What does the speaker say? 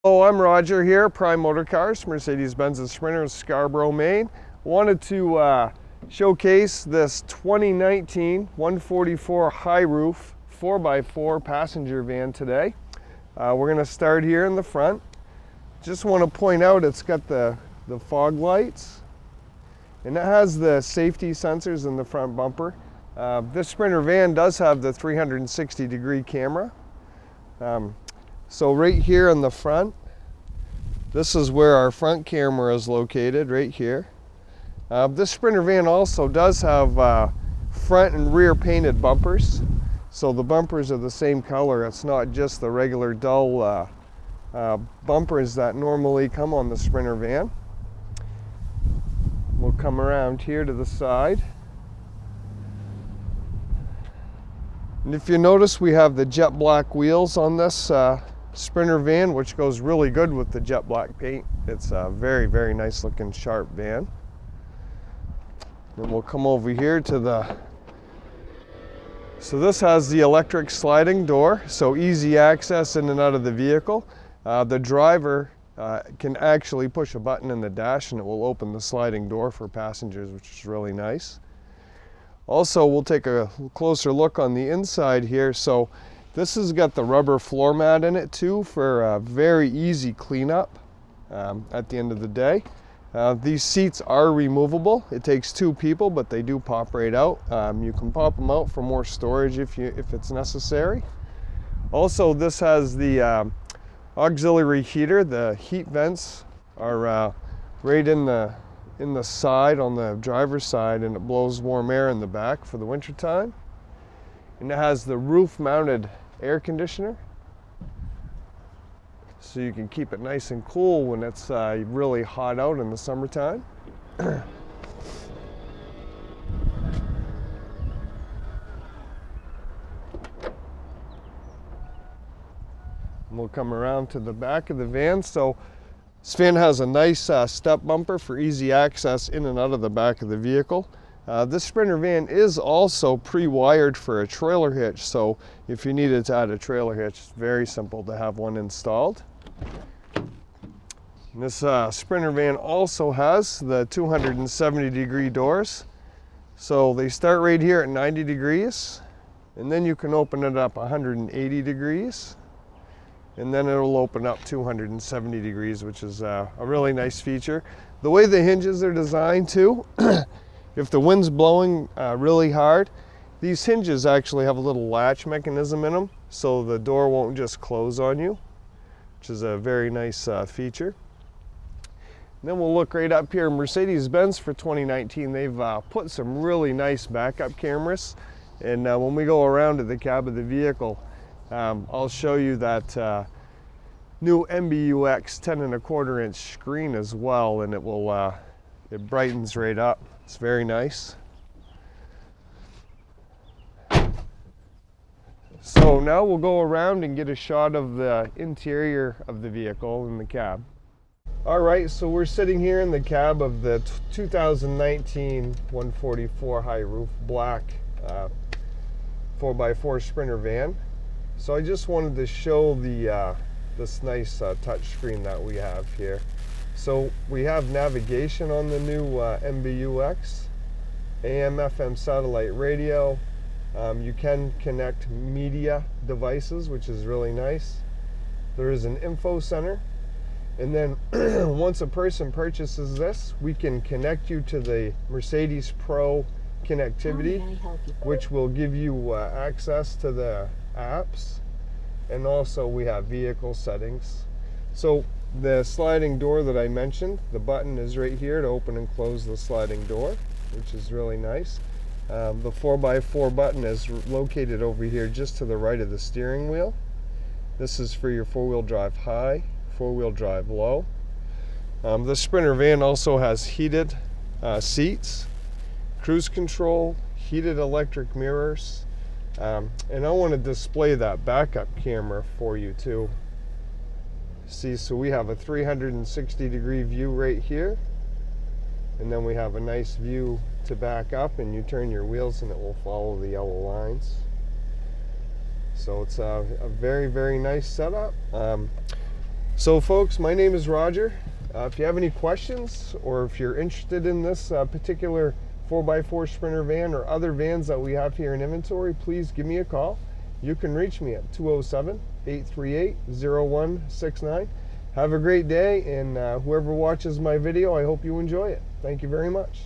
Hello, I'm Roger here, Prime Motor Cars, Mercedes-Benz and Sprinter in Scarborough, Maine. Wanted to showcase this 2019 144 high roof 4x4 passenger van today. We're going to start here in the front. Just want to point out it's got the fog lights, and it has the safety sensors in the front bumper. This Sprinter van does have the 360-degree camera. So right here in the front, this is where our front camera is located, right here. This Sprinter van also does have front and rear painted bumpers. So the bumpers are the same color. It's not just the regular dull bumpers that normally come on the Sprinter van. We'll come around here to the side. And if you notice, we have the jet black wheels on this Sprinter van, which goes really good with the jet black paint. It's a very, very nice looking sharp van. Then we'll come over here to so this has the electric sliding door, so easy access in and out of the vehicle. The driver can actually push a button in the dash and it will open the sliding door for passengers, which is really nice. Also, we'll take a closer look on the inside here. So this has got the rubber floor mat in it too for a very easy cleanup at the end of the day. These seats are removable. It takes 2 people, but they do pop right out. You can pop them out for more storage if it's necessary. Also, this has the auxiliary heater. The heat vents are right in the side, on the driver's side, and it blows warm air in the back for the winter time. And it has the roof mounted air conditioner, so you can keep it nice and cool when it's really hot out in the summertime. We'll come around to the back of the van. So this van has a nice step bumper for easy access in and out of the back of the vehicle. This Sprinter van is also pre-wired for a trailer hitch, so if you needed to add a trailer hitch, it's very simple to have one installed. And this Sprinter van also has the 270-degree doors. So they start right here at 90 degrees, and then you can open it up 180 degrees. And then it'll open up 270 degrees, which is a really nice feature. The way the hinges are designed too, if the wind's blowing really hard, these hinges actually have a little latch mechanism in them, so the door won't just close on you, which is a very nice feature. And then we'll look right up here. Mercedes-Benz for 2019, they've put some really nice backup cameras. And when we go around to the cab of the vehicle, I'll show you that new MBUX 10.25-inch screen as well, and it brightens right up. It's very nice. So now we'll go around and get a shot of the interior of the vehicle in the cab. All right, so we're sitting here in the cab of the 2019 144 high roof black 4x4 Sprinter van. So I just wanted to show this nice touch screen that we have here. So we have navigation on the new MBUX, AM, FM satellite radio. You can connect media devices, which is really nice. There is an info center. And then once a person purchases this, we can connect you to the Mercedes Pro connectivity, which will give you access to the apps. And also we have vehicle settings. So the sliding door that I mentioned, the button is right here to open and close the sliding door, which is really nice. The 4x4 button is located over here just to the right of the steering wheel. This is for your 4-wheel drive high, 4-wheel drive low. The Sprinter van also has heated seats, cruise control, heated electric mirrors, and I want to display that backup camera for you too. See, so we have a 360-degree view right here, and then we have a nice view to back up, and you turn your wheels and it will follow the yellow lines. So it's a very, very nice setup. So folks, my name is Roger. If you have any questions, or if you're interested in this particular 4x4 Sprinter van or other vans that we have here in inventory, please give me a call. You can reach me at 207-838-0169. Have a great day, and whoever watches my video, I hope you enjoy it. Thank you very much.